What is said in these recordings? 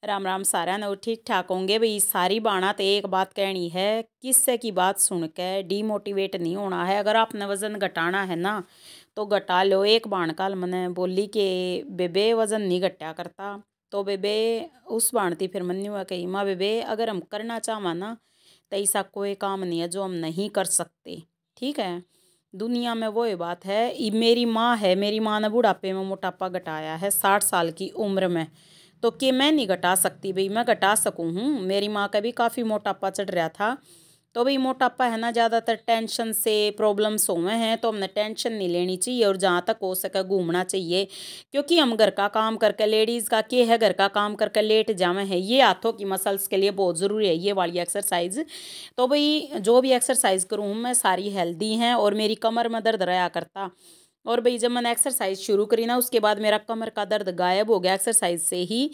राम राम सारा ने ठीक ठाक होंगे भाई। सारी बाणा तो एक बात कहनी है, किससे की बात सुन के डीमोटिवेट नहीं होना है। अगर आपने वज़न घटाना है ना तो घटा लो। एक बाण कल मैंने बोली कि बेबे वज़न नहीं घटा करता, तो बेबे उस बाण थी फिर मन हुआ कही माँ बेबे अगर हम करना चाहवा ना तो ऐसा कोई काम नहीं है जो हम नहीं कर सकते। ठीक है, दुनिया में वो बात है। मेरी माँ है, मेरी माँ ने बुढ़ापे में मोटापा घटाया है 60 साल की उम्र में, तो कि मैं नहीं घटा सकती? भाई मैं घटा सकूँ हूँ। मेरी माँ का भी काफ़ी मोटापा चढ़ रहा था। तो भाई मोटापा है ना, ज़्यादातर टेंशन से प्रॉब्लम्स हुए हैं, तो हमने टेंशन नहीं लेनी चाहिए और जहाँ तक हो सके घूमना चाहिए। क्योंकि हम घर का काम करके, लेडीज़ का क्या है, घर का काम करके लेट जावे हैं, ये हाथों की मसल्स के लिए बहुत ज़रूरी है ये वाली एक्सरसाइज। तो भाई जो भी एक्सरसाइज करूँ मैं सारी हेल्दी हैं और मेरी कमर में दर्द रहा करता। और भाई जब मैंने एक्सरसाइज शुरू करी ना उसके बाद मेरा कमर का दर्द गायब हो गया एक्सरसाइज से ही।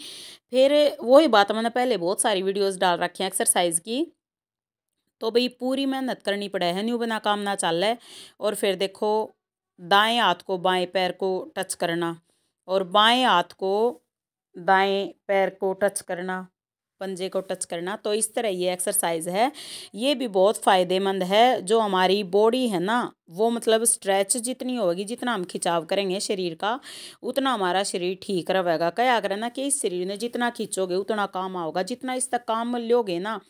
फिर वही बात, मैंने पहले बहुत सारी वीडियोस डाल रखी हैं एक्सरसाइज की। तो भाई पूरी मेहनत करनी पड़े है, न्यू बना काम ना चल है। और फिर देखो, दाएं हाथ को बाएं पैर को टच करना और बाएं हाथ को दाएं पैर को टच करना, पंजे को टच करना। तो इस तरह ये एक्सरसाइज है, ये भी बहुत फ़ायदेमंद है। जो हमारी बॉडी है ना वो मतलब स्ट्रेच जितनी होगी, जितना हम खिंचाव करेंगे शरीर का उतना हमारा शरीर ठीक रहेगा। क्या करें ना कि इस शरीर ने जितना खींचोगे उतना काम आओगा, जितना इस तक काम लोगे ना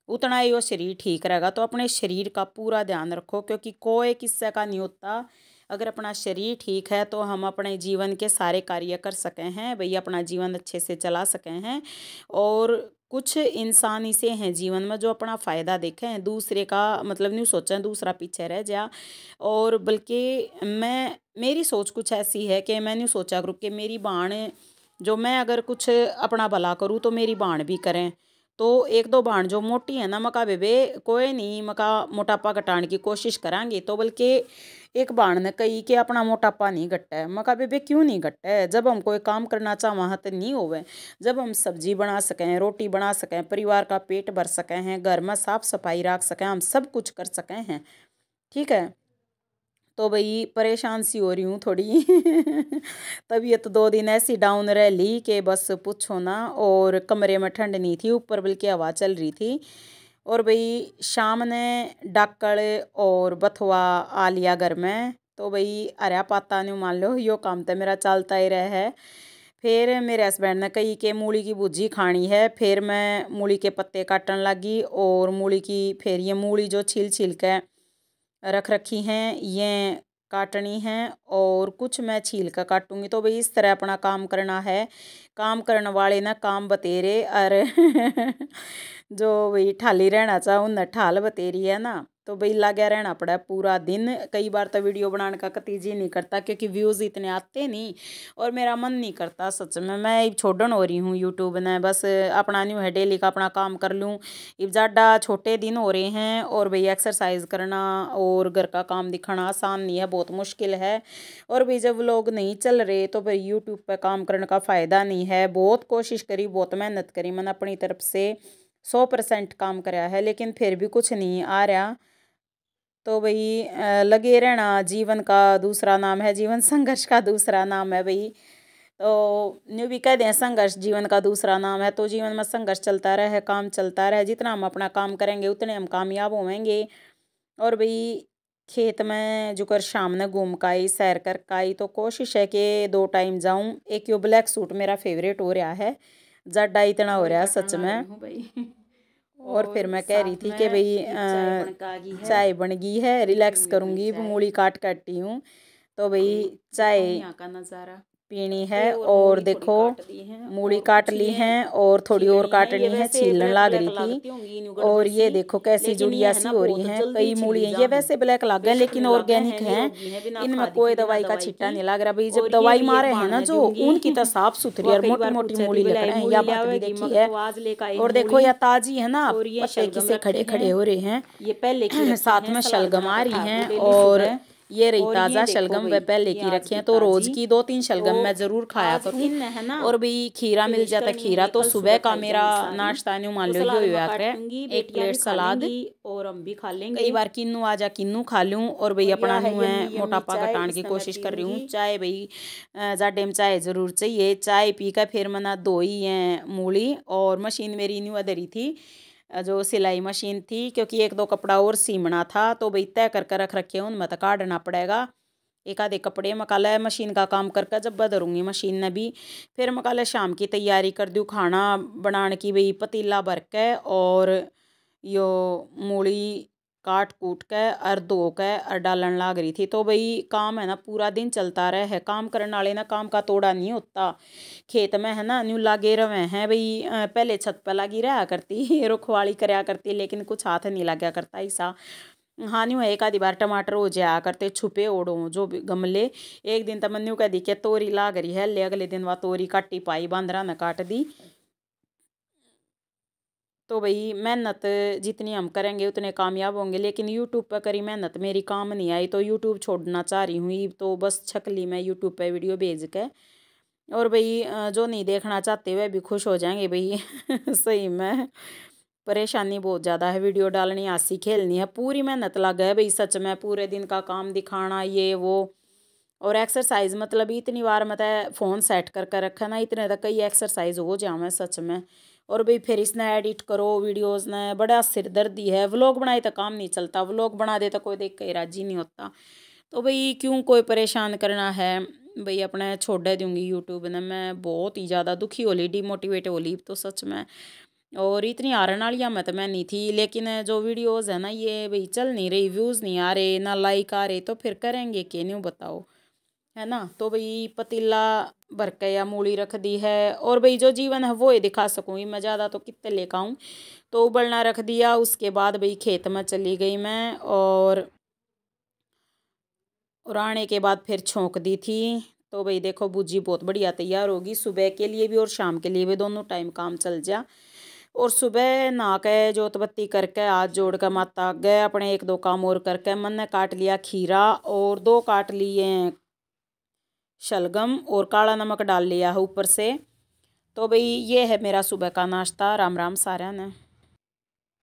उतना ही वो शरीर ठीक रहेगा। तो अपने शरीर का पूरा ध्यान रखो, क्योंकि कोई किस्से का नहीं होता। अगर अपना शरीर ठीक है तो हम अपने जीवन के सारे कार्य कर सकें हैं भैया, अपना जीवन अच्छे से चला सकें हैं। और कुछ इंसान ऐसे हैं जीवन में जो अपना फ़ायदा देखें, दूसरे का मतलब नहीं सोचें दूसरा पीछे रह जा। और बल्कि मेरी सोच कुछ ऐसी है कि मैं नहीं सोचा करूँ कि मेरी बाण, जो मैं अगर कुछ अपना भला करूँ तो मेरी बाण भी करें। तो एक दो बाण जो मोटी है ना मका बेबे कोई नहीं, मका मोटापा घटाने की कोशिश करांगे। तो बल्कि एक बाण ने कही कि अपना मोटापा नहीं घटा है। मका बेबे क्यों नहीं घटा है? जब हम कोई काम करना चाह वहाँ तो नहीं होवे, जब हम सब्जी बना सकें, रोटी बना सकें, परिवार का पेट भर सकें हैं, घर में साफ सफाई रख सकें, हम सब कुछ कर सकें हैं। ठीक है, तो भाई परेशान सी हो रही हूँ थोड़ी तबीयत 2 दिन ऐसी डाउन रह ली कि बस पूछो ना। और कमरे में ठंड नहीं थी, ऊपर बल्कि हवा चल रही थी। और भाई शाम ने डाकड़ और बथुआ आ लिया घर में, तो भाई अरे पाता नहीं मान लो यो काम तो मेरा चलता ही रहा है। फिर मेरे हस्बैंड ने कही कि मूली की भुजी खानी है, फिर मैं मूली के पत्ते काटने लगी और मूली की फिर ये मूली जो छील छील के रख रखी हैं ये काटनी हैं और कुछ मैं छील कर काटूंगी। तो भाई इस तरह अपना काम करना है। काम करने वाले ना काम बतेरे और जो भाई ठाली रहना चाह उन ठाल बतेरी है ना, तो भाई लगा रहना पड़ा पूरा दिन। कई बार तो वीडियो बनाने का कती जी नहीं करता क्योंकि व्यूज़ इतने आते नहीं और मेरा मन नहीं करता सच में। मैं छोड़न हो रही हूँ यूट्यूब ने, बस अपना न्यू है डेली का अपना काम कर लूँ। अब ज़्यादा छोटे दिन हो रहे हैं और भाई एक्सरसाइज करना और घर का काम दिखाना आसान नहीं है, बहुत मुश्किल है। और भाई जब लोग नहीं चल रहे तो फिर यूट्यूब पे काम करने का फ़ायदा नहीं है। बहुत कोशिश करी, बहुत मेहनत करी मैंने अपनी तरफ से, 100% काम कराया है, लेकिन फिर भी कुछ नहीं आ रहा। तो भाई लगे रहना जीवन का दूसरा नाम है, जीवन संघर्ष का दूसरा नाम है भाई। तो न्यू भी कह दें संघर्ष जीवन का दूसरा नाम है, तो जीवन में संघर्ष चलता रहे, काम चलता रहे, जितना हम अपना काम करेंगे उतने हम कामयाब होंगे। और भाई खेत में जुकर शाम ने घूम का आई, सैर कर का आई, तो कोशिश है कि 2 टाइम जाऊं। एक यो ब्लैक सूट मेरा फेवरेट हो रहा है, जड्डा इतना हो रहा है सच में। और फिर मैं कह रही थी कि भाई चाय बन गई है, रिलैक्स करूँगी, मूली काट काटती हूँ। तो भाई चाय का नज़ारा पीनी है। और देखो मूली काट ली हैं और थोड़ी और काटनी है, छीलने लग रही थी। और ये देखो कैसी जुड़िया सी हो रही हैं, कई मूली हैं ये वैसे ब्लैक लग गए लेकिन ऑर्गेनिक हैं, इनमें कोई दवाई का छिट्टा नहीं लग रहा। भाई जब दवाई मारे हैं ना जो उनकी तो साफ सुथरी और मोटी मोटी मूली लग रहे हैं, या बात भी देखी है। और देखो या ताजी है ना, पत्ते किसे खड़े खड़े हो रहे हैं, ये पहले साथ में शलगम आ रही हैं। और ये रही ताज़ा शलगम, वह पहले की रखे हैं, तो रोज़ की 2-3 शलगम मैं ज़रूर खाया करूँ। और भाई खीरा मिल जाता, खीरा तो सुबह का मेरा नाश्ता न्यू मान लो यो हुआ करे, 1 प्लेट सलाद, और हम भी खा लेंगे। कई बार किन्नू आ जा किन्नू खा लूँ। और भाई अपना न्यू है मोटापा घटाने की कोशिश कर रही हूँ। चाय भाई जाडे में चाय ज़रूर चाहिए, चाय पी कर फिर मना धोई है मूली। और मशीन मेरी न्यू अधरी थी, जो सिलाई मशीन थी, क्योंकि 1-2 कपड़ा और सीमना था, तो भाई तय करके रख रखे हैं, उनमें तो काटना पड़ेगा। एक आधे कपड़े मकाला मशीन का काम करके जब बदरूँगी मशीन ने भी। फिर मकाला शाम की तैयारी कर दूँ खाना बनाने की, भाई पतीला भर के और यो मूली काट कूट के और धो के और डालन लाग रही थी। तो भाई काम है ना पूरा दिन चलता रहे है, काम करने वाले ना काम का तोड़ा नहीं होता। खेत में है ना न्यू लागे रवे हैं भाई, पहले छत पर लगी रहा करती रुखवाली कराया करती, लेकिन कुछ हाथ नहीं लगा करता ऐसा। हाँ न्यू एक आधी बार टमाटर हो जाया करते छुपे ओढ़ो जो गमले। एक दिन तो मैं न्यू कह दी कि तोरी लाग रही है, ले अगले दिन वह तोरी काटी पाई, बांदरा ने काट दी। तो भाई मेहनत जितनी हम करेंगे उतने कामयाब होंगे, लेकिन यूट्यूब पर करी मेहनत मेरी काम नहीं आई, तो यूट्यूब छोड़ना चाह रही हूँ। तो बस छकली मैं यूट्यूब पे वीडियो भेज के, और भाई जो नहीं देखना चाहते हुए भी खुश हो जाएंगे भाई सही में परेशानी बहुत ज़्यादा है, वीडियो डालनी हंसी खेलनी है, पूरी मेहनत लग है भाई सच में, पूरे दिन का काम दिखाना ये वो। और एक्सरसाइज मतलब इतनी बार मतलब फ़ोन सेट करके रखा ना, इतने तक कई एक्सरसाइज हो जाए सच में। और भाई फिर इसने एडिट करो वीडियोस ने, बड़ा सिर दर्दी है। व्लॉग बनाए तो काम नहीं चलता, व्लॉग बना दे तो कोई देख के राजी नहीं होता। तो भाई क्यों कोई परेशान करना है भाई, अपने छोड़ दूँगी यूट्यूब ने। मैं बहुत ही ज़्यादा दुखी होली, डिमोटिवेट होली तो सच में। और इतनी हारन वाली मैं तो मैं नहीं थी, लेकिन जो वीडियोज़ है ना ये भाई चल नहीं रही, व्यूज़ नहीं आ रहे ना लाइक आ रहे, तो फिर करेंगे कि नहीं बताओ, है ना। तो भाई पतीला भर के या मूली रख दी है, और भाई जो जीवन है वो ही दिखा सकूँगी मैं, ज़्यादा तो कितने लेकर आऊँ। तो उबलना रख दिया, उसके बाद भाई खेत में चली गई मैं, और आने के बाद फिर छोंक दी थी। तो भाई देखो भुजी बहुत बढ़िया तैयार होगी, सुबह के लिए भी और शाम के लिए भी, दोनों टाइम काम चल जा। और सुबह नहा के जोत बत्ती करके हाथ जोड़ कर माता गए, अपने 1-2 काम और करके मन ने काट लिया खीरा, और 2 काट लिए शलगम, और काला नमक डाल लिया है ऊपर से। तो भाई ये है मेरा सुबह का नाश्ता। राम राम सारा ने।